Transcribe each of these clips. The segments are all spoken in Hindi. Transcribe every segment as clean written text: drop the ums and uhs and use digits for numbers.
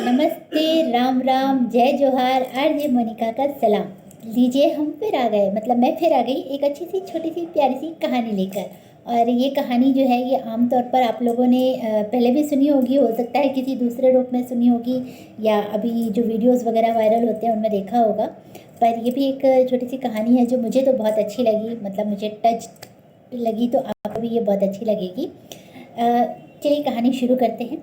नमस्ते, राम राम, जय जोहार, आरजे मोनिका का सलाम। लीजिए हम फिर आ गए, मतलब मैं फिर आ गई एक अच्छी सी छोटी सी प्यारी सी कहानी लेकर। और ये कहानी जो है ये आमतौर पर आप लोगों ने पहले भी सुनी होगी, हो सकता है किसी दूसरे रूप में सुनी होगी, या अभी जो वीडियोस वगैरह वायरल होते हैं उनमें देखा होगा। पर ये भी एक छोटी सी कहानी है जो मुझे तो बहुत अच्छी लगी, मतलब मुझे टच लगी, तो आपको भी ये बहुत अच्छी लगेगी। चलिए कहानी शुरू करते हैं।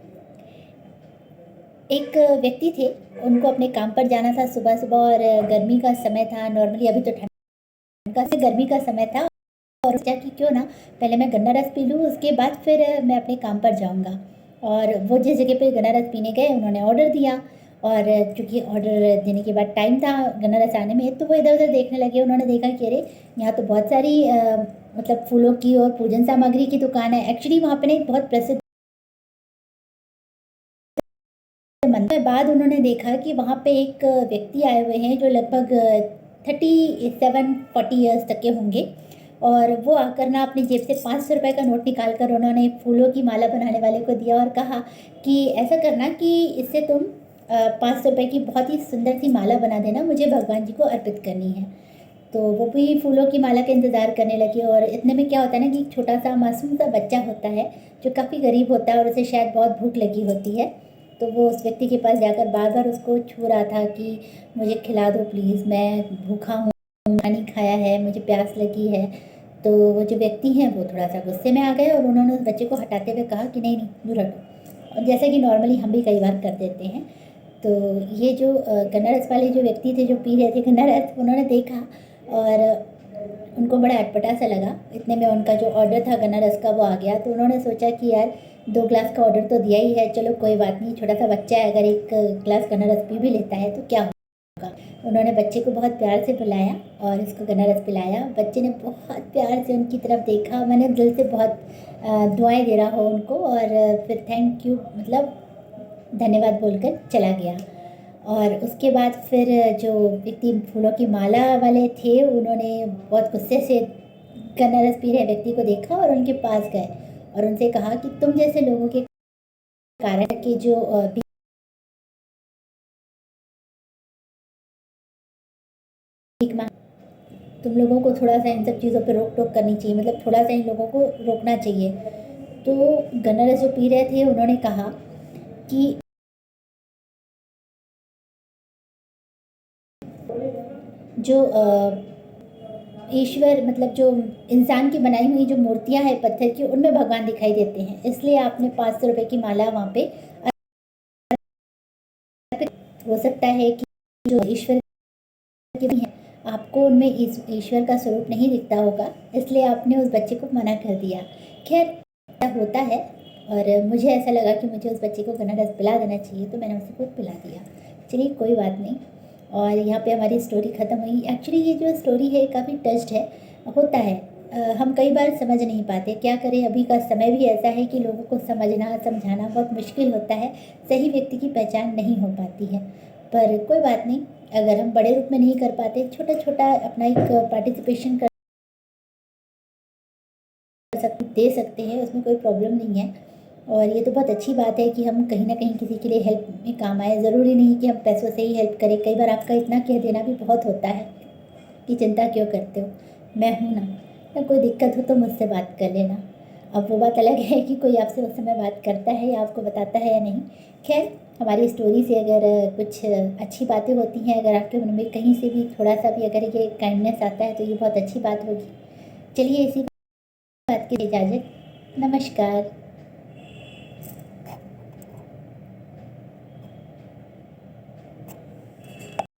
एक व्यक्ति थे, उनको अपने काम पर जाना था सुबह सुबह, और गर्मी का समय था। नॉर्मली अभी तो ठंड का से गर्मी का समय था, और सोचा कि क्यों ना पहले मैं गन्ना रस पी लूँ, उसके बाद फिर मैं अपने काम पर जाऊंगा। और वो जिस जगह पे गन्ना रस पीने गए उन्होंने ऑर्डर दिया, और चूँकि ऑर्डर देने के बाद टाइम था गन्ना रस आने में, तो वो इधर उधर देखने लगे। उन्होंने देखा कि अरे यहाँ तो बहुत सारी मतलब फूलों की और पूजन सामग्री की दुकान है। एक्चुअली वहाँ पर एक बहुत प्रसिद्ध मंदिर। बाद उन्होंने देखा कि वहाँ पे एक व्यक्ति आए हुए हैं जो लगभग 37-40 ईयर्स तक के होंगे, और वो आकर ना अपनी जेब से 500 रुपये का नोट निकाल कर उन्होंने फूलों की माला बनाने वाले को दिया, और कहा कि ऐसा करना कि इससे तुम 500 रुपये की बहुत ही सुंदर सी माला बना देना, मुझे भगवान जी को अर्पित करनी है। तो वो भी फूलों की माला का इंतज़ार करने लगे। और इतने में क्या होता है ना कि एक छोटा सा मासूम सा बच्चा होता है जो काफ़ी गरीब होता है, और उसे शायद बहुत भूख लगी होती है। तो वो उस व्यक्ति के पास जाकर बार बार उसको छू रहा था कि मुझे खिला दो प्लीज़, मैं भूखा हूँ, खाना नहीं खाया है, मुझे प्यास लगी है। तो वो जो व्यक्ति हैं वो थोड़ा सा गुस्से में आ गए, और उन्होंने उस बच्चे को हटाते हुए कहा कि नहीं नहीं, दूर हटो। और जैसा कि नॉर्मली हम भी कई बार कर देते हैं। तो ये जो गन्ना रस वाले जो व्यक्ति थे जो पी रहे थे गन्ना रस, उन्होंने देखा और उनको बड़ा अटपटा सा लगा। इतने में उनका जो ऑर्डर था गन्ना रस का वो आ गया। तो उन्होंने सोचा कि यार 2 ग्लास का ऑर्डर तो दिया ही है, चलो कोई बात नहीं, छोटा सा बच्चा है, अगर 1 ग्लास गन्ना रस पी भी लेता है तो क्या होगा। उन्होंने बच्चे को बहुत प्यार से बुलाया और उसको गन्ना रस पिलाया। बच्चे ने बहुत प्यार से उनकी तरफ देखा, मैंने दिल से बहुत दुआएं दे रहा हो उनको, और फिर थैंक यू मतलब धन्यवाद बोलकर चला गया। और उसके बाद फिर जो व्यक्ति फूलों की माला वाले थे उन्होंने बहुत गुस्से से गन्ना रस पी रहे व्यक्ति को देखा और उनके पास गए और उनसे कहा कि तुम जैसे लोगों के कारण कि जो भीख मांग, तुम लोगों को थोड़ा सा इन सब चीज़ों पे रोक टोक करनी चाहिए, मतलब थोड़ा सा इन लोगों को रोकना चाहिए। तो गन्ना रस जो पी रहे थे उन्होंने कहा कि जो ईश्वर मतलब जो इंसान की बनाई हुई जो मूर्तियां हैं पत्थर की, उनमें भगवान दिखाई देते हैं, इसलिए आपने 500 रुपये की माला वहाँ पे हो सकता है कि जो ईश्वर की भी है, आपको उनमें ईश्वर का स्वरूप नहीं दिखता होगा, इसलिए आपने उस बच्चे को मना कर दिया। खैर ऐसा होता है, और मुझे ऐसा लगा कि मुझे उस बच्चे को गन्ना रस पिला देना चाहिए, तो मैंने उसे खुद पिला दिया। चलिए कोई बात नहीं। और यहाँ पे हमारी स्टोरी ख़त्म हुई। एक्चुअली ये जो स्टोरी है काफ़ी टच्ड है। होता है हम कई बार समझ नहीं पाते, क्या करें, अभी का समय भी ऐसा है कि लोगों को समझना समझाना बहुत मुश्किल होता है, सही व्यक्ति की पहचान नहीं हो पाती है। पर कोई बात नहीं, अगर हम बड़े रूप में नहीं कर पाते, छोटा छोटा अपना एक पार्टिसिपेशन कर दे सकते हैं, उसमें कोई प्रॉब्लम नहीं है। और ये तो बहुत अच्छी बात है कि हम कहीं ना कहीं किसी के लिए हेल्प में काम आए। ज़रूरी नहीं कि हम पैसों से ही हेल्प करें, कई बार आपका इतना कह देना भी बहुत होता है कि चिंता क्यों करते हो, मैं हूँ ना, या कोई दिक्कत हो तो मुझसे बात कर लेना। अब वो बात अलग है कि कोई आपसे उस समय बात करता है या आपको बताता है या नहीं। खैर हमारी स्टोरी से अगर कुछ अच्छी बातें होती हैं, अगर आपके मन में कहीं से भी थोड़ा सा भी अगर ये काइंडनेस आता है तो ये बहुत अच्छी बात होगी। चलिए इसी बात की इजाज़त, नमस्कार।